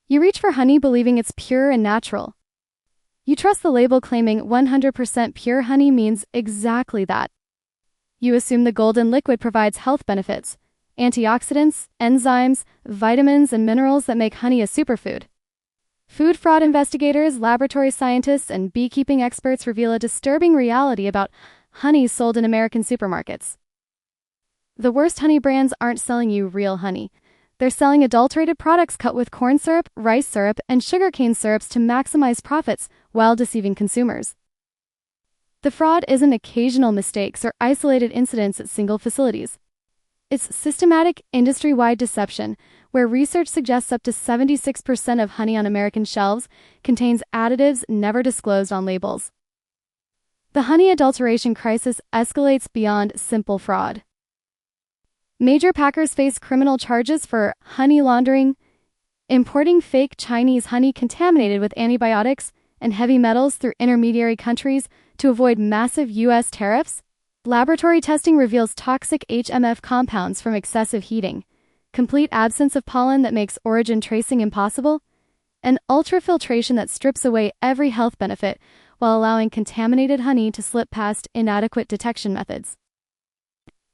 You reach for honey believing it's pure and natural. You trust the label claiming 100% pure honey means exactly that. You assume the golden liquid provides health benefits, antioxidants, enzymes, vitamins, and minerals that make honey a superfood. Food fraud investigators, laboratory scientists, and beekeeping experts reveal a disturbing reality about honey sold in American supermarkets. The worst honey brands aren't selling you real honey. They're selling adulterated products cut with corn syrup, rice syrup, and sugarcane syrups to maximize profits while deceiving consumers. The fraud isn't occasional mistakes or isolated incidents at single facilities. It's systematic, industry-wide deception, where research suggests up to 76% of honey on American shelves contains additives never disclosed on labels. The honey adulteration crisis escalates beyond simple fraud. Major packers face criminal charges for honey laundering, importing fake Chinese honey contaminated with antibiotics and heavy metals through intermediary countries to avoid massive U.S. tariffs. Laboratory testing reveals toxic HMF compounds from excessive heating, complete absence of pollen that makes origin tracing impossible, and ultrafiltration that strips away every health benefit while allowing contaminated honey to slip past inadequate detection methods.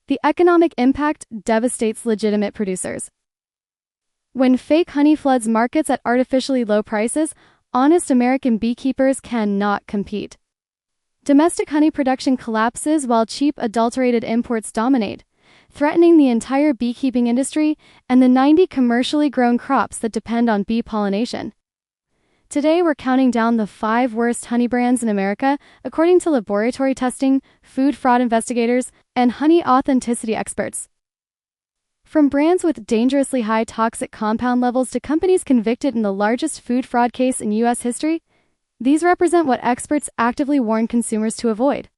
The economic impact devastates legitimate producers. When fake honey floods markets at artificially low prices, honest American beekeepers cannot compete. Domestic honey production collapses while cheap adulterated imports dominate, threatening the entire beekeeping industry and the 90 commercially grown crops that depend on bee pollination. Today, we're counting down the 5 worst honey brands in America, according to laboratory testing, food fraud investigators, and honey authenticity experts. From brands with dangerously high toxic compound levels to companies convicted in the largest food fraud case in U.S. history, these represent what experts actively warn consumers to avoid.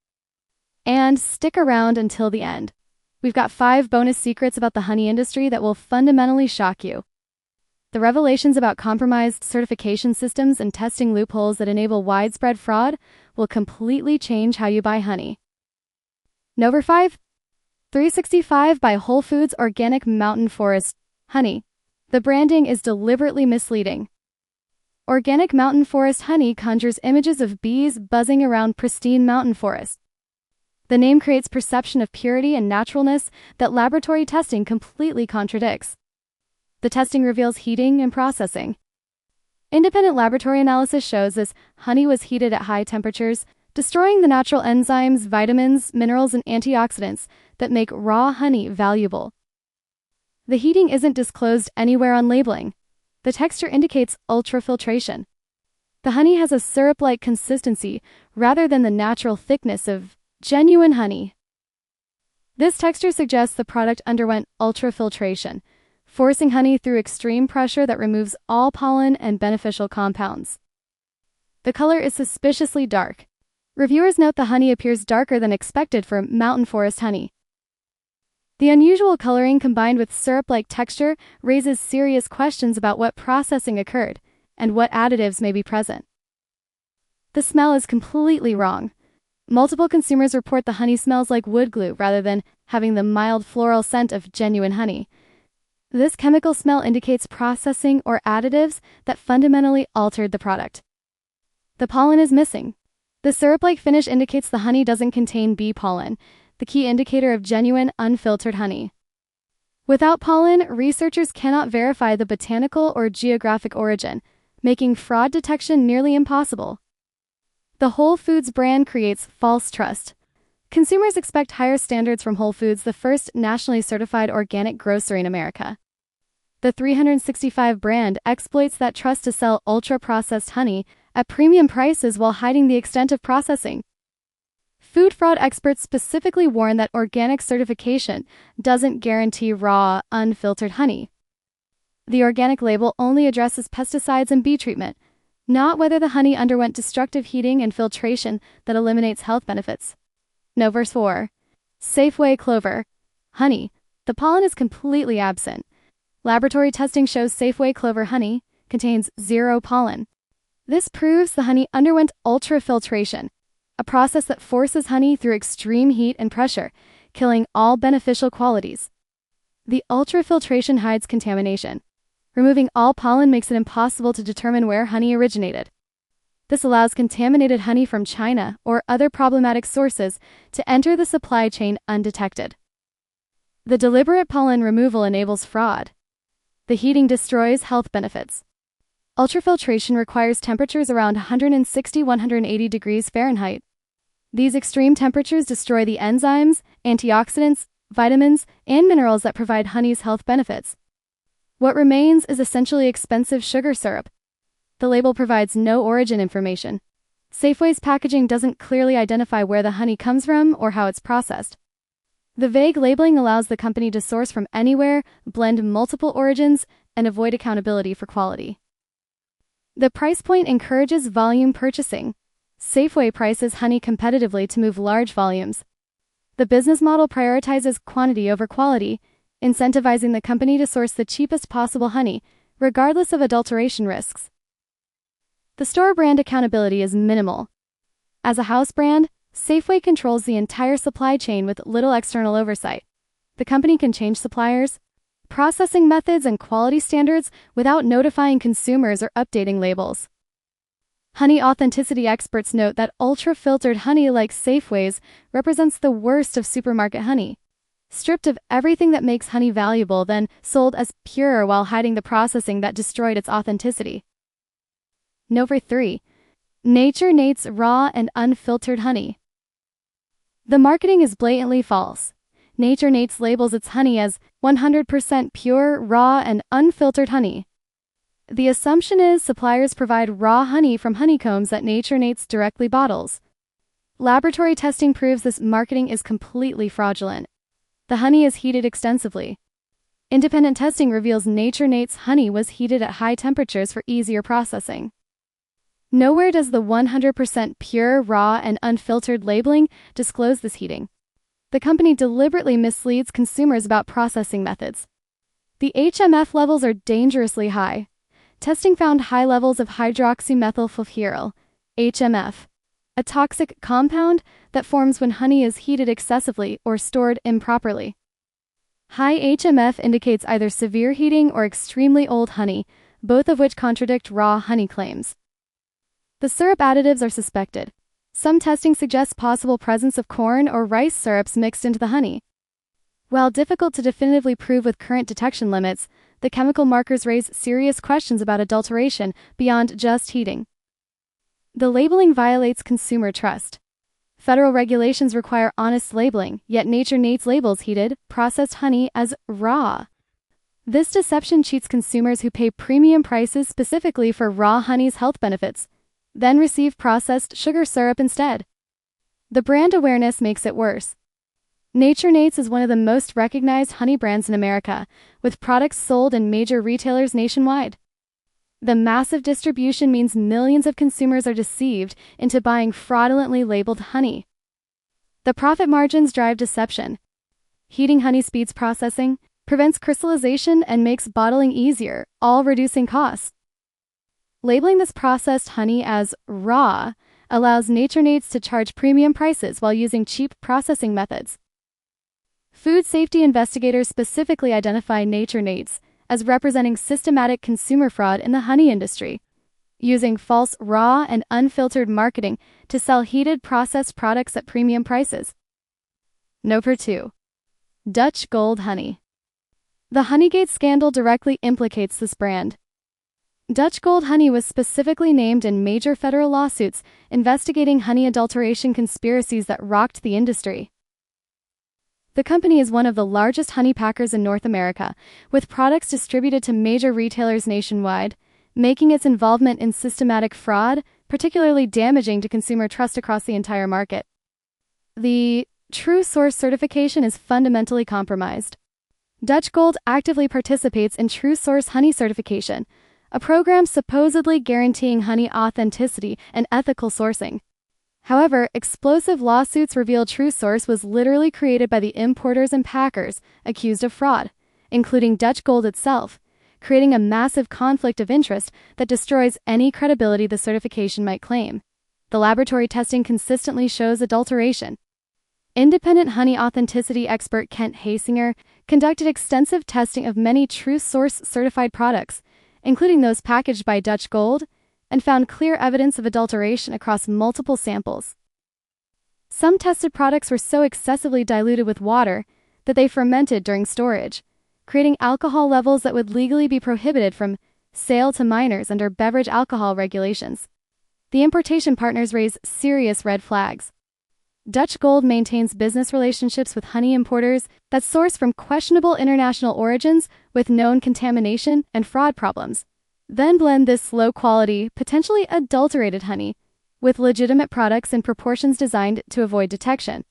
And stick around until the end. We've got 5 bonus secrets about the honey industry that will fundamentally shock you. The revelations about compromised certification systems and testing loopholes that enable widespread fraud will completely change how you buy honey. Number 5. 365 by Whole Foods Organic Mountain Forest Honey. The branding is deliberately misleading. Organic mountain forest honey conjures images of bees buzzing around pristine mountain forest. The name creates perception of purity and naturalness that laboratory testing completely contradicts. The testing reveals heating and processing. Independent laboratory analysis shows this honey was heated at high temperatures, destroying the natural enzymes, vitamins, minerals, and antioxidants that make raw honey valuable. The heating isn't disclosed anywhere on labeling. The texture indicates ultrafiltration. The honey has a syrup-like consistency rather than the natural thickness of genuine honey. This texture suggests the product underwent ultrafiltration, forcing honey through extreme pressure that removes all pollen and beneficial compounds. The color is suspiciously dark. Reviewers note the honey appears darker than expected for mountain forest honey. The unusual coloring combined with syrup-like texture raises serious questions about what processing occurred and what additives may be present. The smell is completely wrong. Multiple consumers report the honey smells like wood glue rather than having the mild floral scent of genuine honey. This chemical smell indicates processing or additives that fundamentally altered the product. The pollen is missing. The syrup-like finish indicates the honey doesn't contain bee pollen, the key indicator of genuine, unfiltered honey. Without pollen, researchers cannot verify the botanical or geographic origin, making fraud detection nearly impossible. The Whole Foods brand creates false trust. Consumers expect higher standards from Whole Foods, the first nationally certified organic grocery in America. The 365 brand exploits that trust to sell ultra-processed honey at premium prices while hiding the extent of processing. Food fraud experts specifically warn that organic certification doesn't guarantee raw, unfiltered honey. The organic label only addresses pesticides and bee treatment, not whether the honey underwent destructive heating and filtration that eliminates health benefits. No. Verse 4. Safeway clover. Honey. The pollen is completely absent. Laboratory testing shows Safeway clover honey contains 0 pollen. This proves the honey underwent ultrafiltration, a process that forces honey through extreme heat and pressure, killing all beneficial qualities. The ultrafiltration hides contamination. Removing all pollen makes it impossible to determine where honey originated. This allows contaminated honey from China or other problematic sources to enter the supply chain undetected. The deliberate pollen removal enables fraud. The heating destroys health benefits. Ultrafiltration requires temperatures around 160–180 degrees Fahrenheit. These extreme temperatures destroy the enzymes, antioxidants, vitamins, and minerals that provide honey's health benefits. What remains is essentially expensive sugar syrup. The label provides no origin information. Safeway's packaging doesn't clearly identify where the honey comes from or how it's processed. The vague labeling allows the company to source from anywhere, blend multiple origins, and avoid accountability for quality. The price point encourages volume purchasing. Safeway prices honey competitively to move large volumes. The business model prioritizes quantity over quality, incentivizing the company to source the cheapest possible honey, regardless of adulteration risks. The store brand accountability is minimal. As a house brand, Safeway controls the entire supply chain with little external oversight. The company can change suppliers, processing methods, and quality standards without notifying consumers or updating labels. Honey authenticity experts note that ultra-filtered honey like Safeway's represents the worst of supermarket honey. Stripped of everything that makes honey valuable, then sold as pure while hiding the processing that destroyed its authenticity. Number 3. Nature-Nate's raw and unfiltered honey. The marketing is blatantly false. Nature-Nate's labels its honey as 100% pure, raw, and unfiltered honey. The assumption is suppliers provide raw honey from honeycombs that Nature-Nate's directly bottles. Laboratory testing proves this marketing is completely fraudulent. The honey is heated extensively. Independent testing reveals Nature-Nate's honey was heated at high temperatures for easier processing. Nowhere does the 100% pure, raw, and unfiltered labeling disclose this heating. The company deliberately misleads consumers about processing methods. The HMF levels are dangerously high. Testing found high levels of hydroxymethylfurfuryl, HMF, a toxic compound that forms when honey is heated excessively or stored improperly. High HMF indicates either severe heating or extremely old honey, both of which contradict raw honey claims. The syrup additives are suspected. Some testing suggests possible presence of corn or rice syrups mixed into the honey. While difficult to definitively prove with current detection limits, the chemical markers raise serious questions about adulteration beyond just heating. The labeling violates consumer trust. Federal regulations require honest labeling, yet Nature-Nate's labels heated, processed honey as raw. This deception cheats consumers who pay premium prices specifically for raw honey's health benefits, then receive processed sugar syrup instead. The brand awareness makes it worse. Nature-Nate's is one of the most recognized honey brands in America, with products sold in major retailers nationwide. The massive distribution means millions of consumers are deceived into buying fraudulently labeled honey. The profit margins drive deception. Heating honey speeds processing, prevents crystallization, and makes bottling easier, all reducing costs. Labeling this processed honey as raw allows Nature-Nate's to charge premium prices while using cheap processing methods. Food safety investigators specifically identify Nature-Nate's as representing systematic consumer fraud in the honey industry, using false raw and unfiltered marketing to sell heated processed products at premium prices. Number 2. Dutch Gold honey. The Honeygate scandal directly implicates this brand. Dutch Gold honey was specifically named in major federal lawsuits investigating honey adulteration conspiracies that rocked the industry. The company is one of the largest honey packers in North America, with products distributed to major retailers nationwide, making its involvement in systematic fraud particularly damaging to consumer trust across the entire market. The True Source certification is fundamentally compromised. Dutch Gold actively participates in True Source honey certification, a program supposedly guaranteeing honey authenticity and ethical sourcing. However, explosive lawsuits reveal True Source was literally created by the importers and packers accused of fraud, including Dutch Gold itself, creating a massive conflict of interest that destroys any credibility the certification might claim. The laboratory testing consistently shows adulteration. Independent honey authenticity expert Kent Hasinger conducted extensive testing of many True Source certified products, including those packaged by Dutch Gold, and found clear evidence of adulteration across multiple samples. Some tested products were so excessively diluted with water that they fermented during storage, creating alcohol levels that would legally be prohibited from sale to minors under beverage alcohol regulations. The importation partners raise serious red flags. Dutch Gold maintains business relationships with honey importers that source from questionable international origins with known contamination and fraud problems, then blend this low-quality, potentially adulterated honey with legitimate products in proportions designed to avoid detection.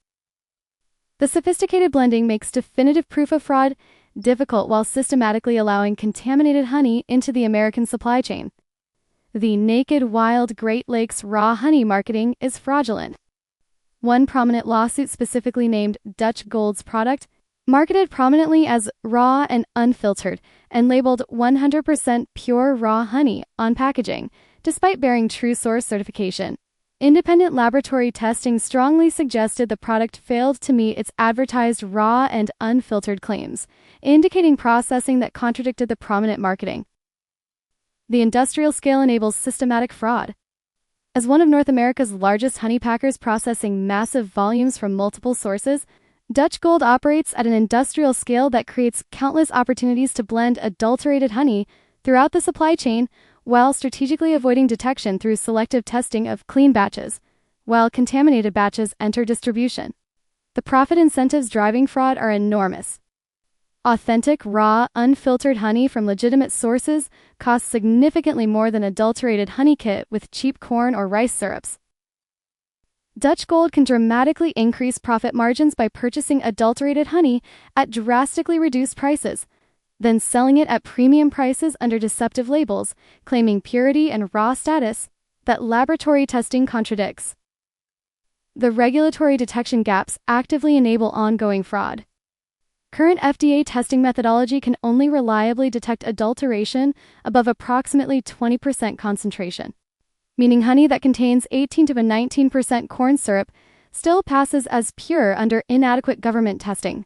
The sophisticated blending makes definitive proof of fraud difficult while systematically allowing contaminated honey into the American supply chain. The naked, wild Great Lakes raw honey marketing is fraudulent. One prominent lawsuit specifically named Dutch Gold's product, marketed prominently as raw and unfiltered, and labeled 100% pure raw honey on packaging, despite bearing true source certification. Independent laboratory testing strongly suggested the product failed to meet its advertised raw and unfiltered claims, indicating processing that contradicted the prominent marketing. The industrial scale enables systematic fraud. As one of North America's largest honey packers processing massive volumes from multiple sources, Dutch Gold operates at an industrial scale that creates countless opportunities to blend adulterated honey throughout the supply chain while strategically avoiding detection through selective testing of clean batches, while contaminated batches enter distribution. The profit incentives driving fraud are enormous. Authentic, raw, unfiltered honey from legitimate sources costs significantly more than adulterated honey kit with cheap corn or rice syrups. Dutch Gold can dramatically increase profit margins by purchasing adulterated honey at drastically reduced prices, then selling it at premium prices under deceptive labels, claiming purity and raw status that laboratory testing contradicts. The regulatory detection gaps actively enable ongoing fraud. Current FDA testing methodology can only reliably detect adulteration above approximately 20% concentration, meaning honey that contains 18 to 19% corn syrup still passes as pure under inadequate government testing.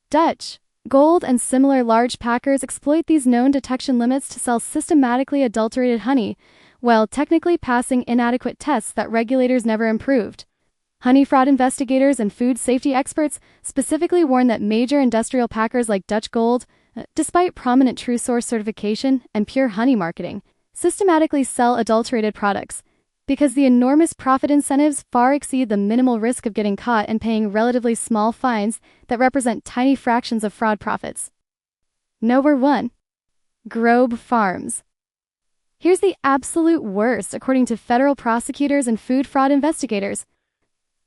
Dutch Gold and similar large packers exploit these known detection limits to sell systematically adulterated honey, while technically passing inadequate tests that regulators never improved. Honey fraud investigators and food safety experts specifically warn that major industrial packers like Dutch Gold, despite prominent true source certification and pure honey marketing, systematically sell adulterated products, because the enormous profit incentives far exceed the minimal risk of getting caught and paying relatively small fines that represent tiny fractions of fraud profits. Number 1. Grobe Farms. Here's the absolute worst, according to federal prosecutors and food fraud investigators.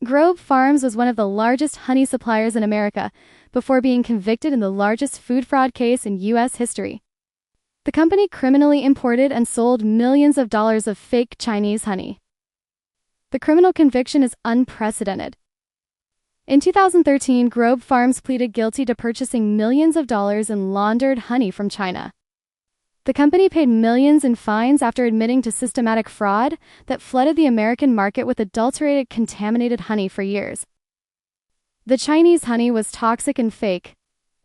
Grobe Farms was one of the largest honey suppliers in America before being convicted in the largest food fraud case in U.S. history. The company criminally imported and sold millions of dollars of fake Chinese honey. The criminal conviction is unprecedented. In 2013, Grobe Farms pleaded guilty to purchasing millions of dollars in laundered honey from China. The company paid millions in fines after admitting to systematic fraud that flooded the American market with adulterated, contaminated honey for years. The Chinese honey was toxic and fake.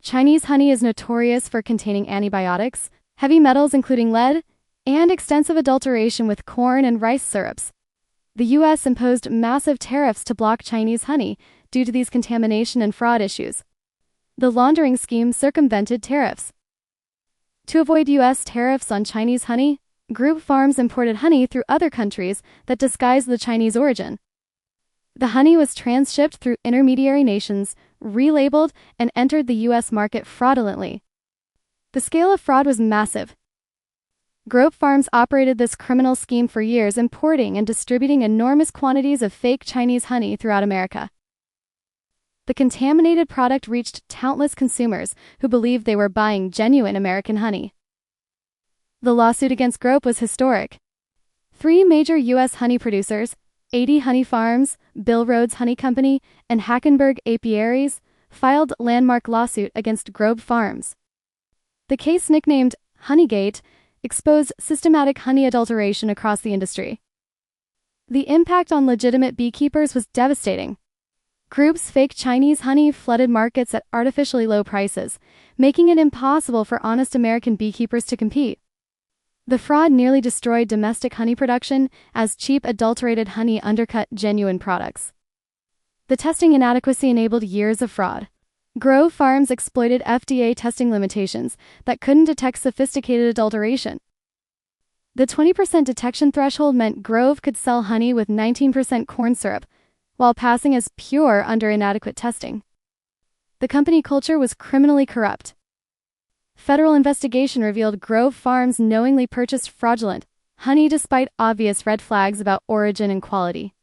Chinese honey is notorious for containing antibiotics, heavy metals including lead, and extensive adulteration with corn and rice syrups. The U.S. imposed massive tariffs to block Chinese honey due to these contamination and fraud issues. The laundering scheme circumvented tariffs. To avoid U.S. tariffs on Chinese honey, Grobe Farms imported honey through other countries that disguised the Chinese origin. The honey was transshipped through intermediary nations, relabeled, and entered the U.S. market fraudulently. The scale of fraud was massive. Grobe Farms operated this criminal scheme for years, importing and distributing enormous quantities of fake Chinese honey throughout America. The contaminated product reached countless consumers who believed they were buying genuine American honey. The lawsuit against Grobe was historic. 3 major U.S. honey producers, 80 Honey Farms, Bill Rhodes Honey Company, and Hackenberg Apiaries, filed landmark lawsuit against Grobe Farms. The case, nicknamed Honeygate, exposed systematic honey adulteration across the industry. The impact on legitimate beekeepers was devastating. Grobe's fake Chinese honey flooded markets at artificially low prices, making it impossible for honest American beekeepers to compete. The fraud nearly destroyed domestic honey production as cheap adulterated honey undercut genuine products. The testing inadequacy enabled years of fraud. Grove Farms exploited FDA testing limitations that couldn't detect sophisticated adulteration. The 20% detection threshold meant Grove could sell honey with 19% corn syrup, while passing as pure under inadequate testing. The company culture was criminally corrupt. Federal investigation revealed Grove Farms knowingly purchased fraudulent honey despite obvious red flags about origin and quality.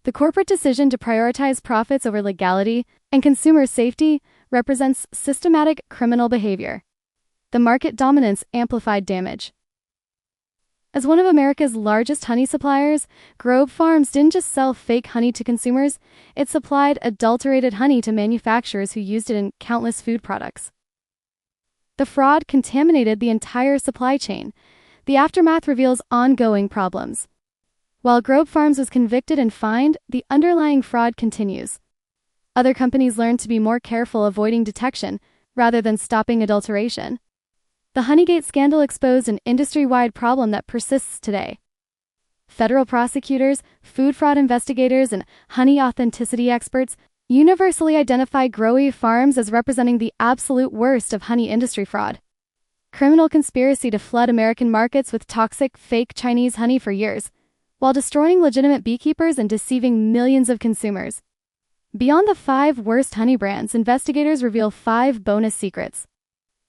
The corporate decision to prioritize profits over legality and consumer safety represents systematic criminal behavior. The market dominance amplified damage. As one of America's largest honey suppliers, Grove Farms didn't just sell fake honey to consumers, it supplied adulterated honey to manufacturers who used it in countless food products. The fraud contaminated the entire supply chain. The aftermath reveals ongoing problems. While Grove Farms was convicted and fined, the underlying fraud continues. Other companies learned to be more careful avoiding detection rather than stopping adulteration. The Honeygate scandal exposed an industry-wide problem that persists today. Federal prosecutors, food fraud investigators, and honey authenticity experts universally identify Grove Farms as representing the absolute worst of honey industry fraud. Criminal conspiracy to flood American markets with toxic, fake Chinese honey for years, while destroying legitimate beekeepers and deceiving millions of consumers. Beyond the 5 worst honey brands, investigators reveal 5 bonus secrets.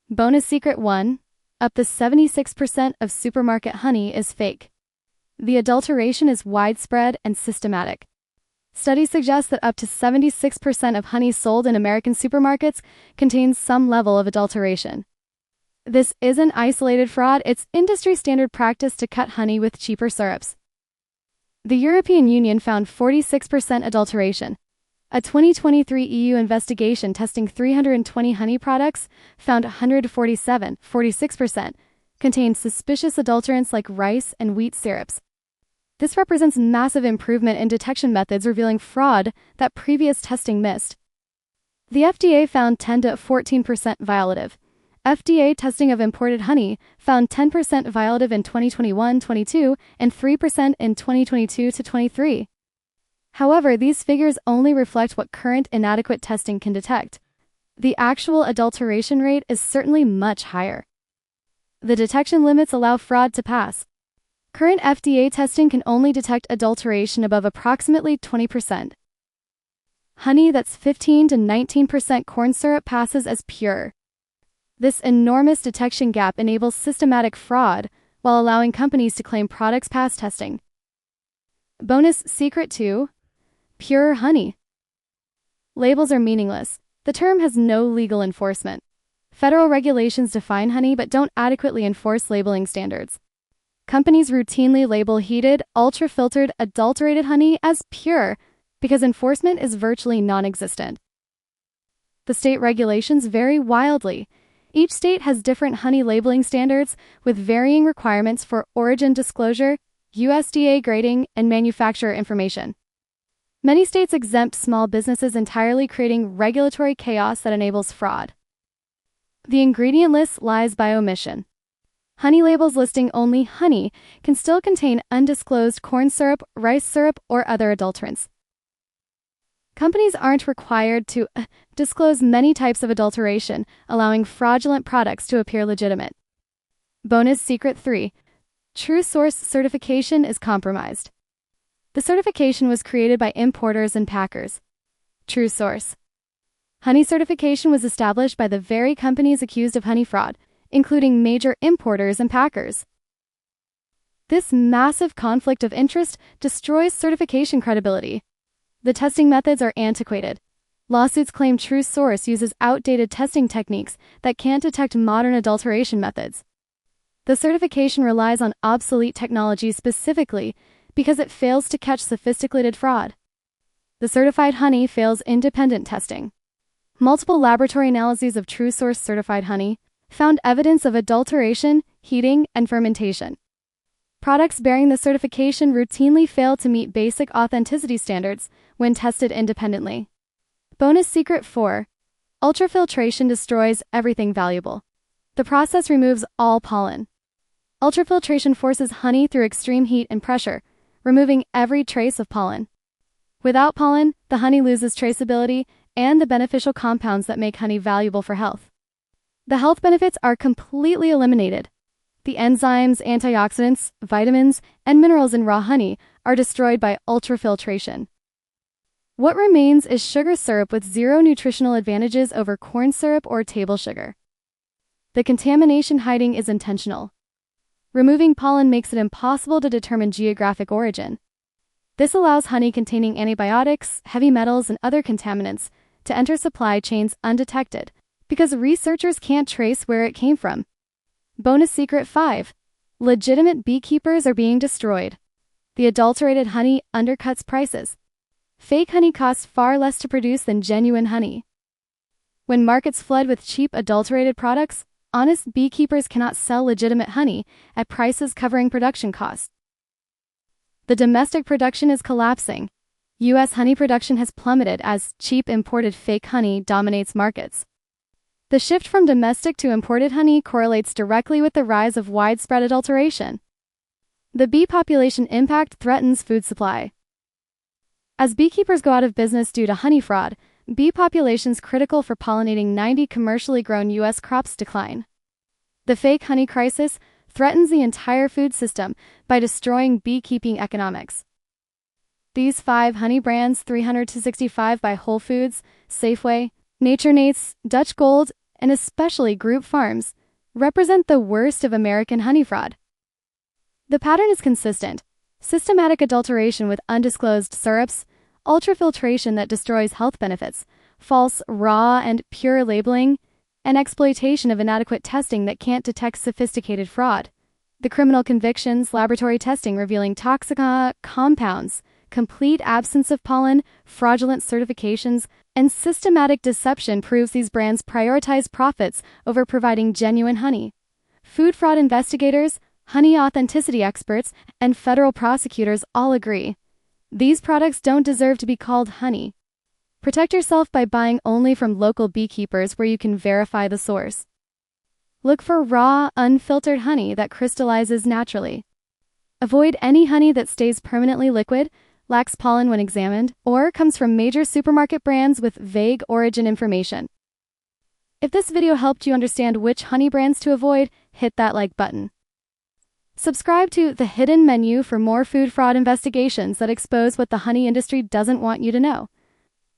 Bonus Secret 1. Up to 76% of supermarket honey is fake. The adulteration is widespread and systematic. Studies suggest that up to 76% of honey sold in American supermarkets contains some level of adulteration. This isn't isolated fraud, it's industry-standard practice to cut honey with cheaper syrups. The European Union found 46% adulteration. A 2023 EU investigation testing 320 honey products found 147, 46%, contained suspicious adulterants like rice and wheat syrups. This represents massive improvement in detection methods revealing fraud that previous testing missed. The FDA found 10 to 14% violative. FDA testing of imported honey found 10% violative in 2021-22 and 3% in 2022-23. However, these figures only reflect what current inadequate testing can detect. The actual adulteration rate is certainly much higher. The detection limits allow fraud to pass. Current FDA testing can only detect adulteration above approximately 20%. Honey that's 15 to 19% corn syrup passes as pure. This enormous detection gap enables systematic fraud while allowing companies to claim products pass testing. Bonus Secret 2. Pure honey. Labels are meaningless. The term has no legal enforcement. Federal regulations define honey but don't adequately enforce labeling standards. Companies routinely label heated, ultra-filtered, adulterated honey as pure because enforcement is virtually non-existent. The state regulations vary wildly. Each state has different honey labeling standards with varying requirements for origin disclosure, USDA grading, and manufacturer information. Many states exempt small businesses entirely, creating regulatory chaos that enables fraud. The ingredient list lies by omission. Honey labels listing only honey can still contain undisclosed corn syrup, rice syrup, or other adulterants. Companies aren't required to disclose many types of adulteration, allowing fraudulent products to appear legitimate. Bonus Secret 3. True source certification is compromised. The certification was created by importers and packers. True source. Honey certification was established by the very companies accused of honey fraud, including major importers and packers. This massive conflict of interest destroys certification credibility. The testing methods are antiquated. Lawsuits claim True Source uses outdated testing techniques that can't detect modern adulteration methods. The certification relies on obsolete technology specifically because it fails to catch sophisticated fraud. The certified honey fails independent testing. Multiple laboratory analyses of True Source certified honey found evidence of adulteration, heating, and fermentation. Products bearing the certification routinely fail to meet basic authenticity standards when tested independently. Bonus Secret 4. Ultrafiltration destroys everything valuable. The process removes all pollen. Ultrafiltration forces honey through extreme heat and pressure, removing every trace of pollen. Without pollen, the honey loses traceability and the beneficial compounds that make honey valuable for health. The health benefits are completely eliminated. The enzymes, antioxidants, vitamins, and minerals in raw honey are destroyed by ultrafiltration. What remains is sugar syrup with zero nutritional advantages over corn syrup or table sugar. The contamination hiding is intentional. Removing pollen makes it impossible to determine geographic origin. This allows honey containing antibiotics, heavy metals, and other contaminants to enter supply chains undetected, because researchers can't trace where it came from. Bonus secret 5. Legitimate beekeepers are being destroyed. The adulterated honey undercuts prices. Fake honey costs far less to produce than genuine honey. When markets flood with cheap adulterated products, honest beekeepers cannot sell legitimate honey at prices covering production costs. The domestic production is collapsing. U.S. honey production has plummeted as cheap imported fake honey dominates markets. The shift from domestic to imported honey correlates directly with the rise of widespread adulteration. The bee population impact threatens food supply. As beekeepers go out of business due to honey fraud, bee populations critical for pollinating 90 commercially grown U.S. crops decline. The fake honey crisis threatens the entire food system by destroying beekeeping economics. These 5 honey brands, 365 by Whole Foods, Safeway, Nature Nates, Dutch Gold, and especially Group Farms, represent the worst of American honey fraud. The pattern is consistent: systematic adulteration with undisclosed syrups, ultrafiltration that destroys health benefits, false raw and pure labeling, and exploitation of inadequate testing that can't detect sophisticated fraud. The criminal convictions, laboratory testing revealing toxic compounds, complete absence of pollen, fraudulent certifications, and systematic deception proves these brands prioritize profits over providing genuine honey. Food fraud investigators, honey authenticity experts, and federal prosecutors all agree. These products don't deserve to be called honey. Protect yourself by buying only from local beekeepers where you can verify the source. Look for raw, unfiltered honey that crystallizes naturally. Avoid any honey that stays permanently liquid, lacks pollen when examined, or comes from major supermarket brands with vague origin information. If this video helped you understand which honey brands to avoid, hit that like button. Subscribe to The Hidden Menu for more food fraud investigations that expose what the honey industry doesn't want you to know.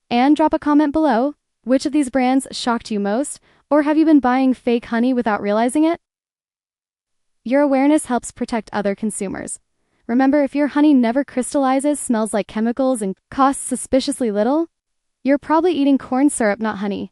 And drop a comment below: which of these brands shocked you most, or have you been buying fake honey without realizing it? Your awareness helps protect other consumers. Remember, if your honey never crystallizes, smells like chemicals, and costs suspiciously little, you're probably eating corn syrup, not honey.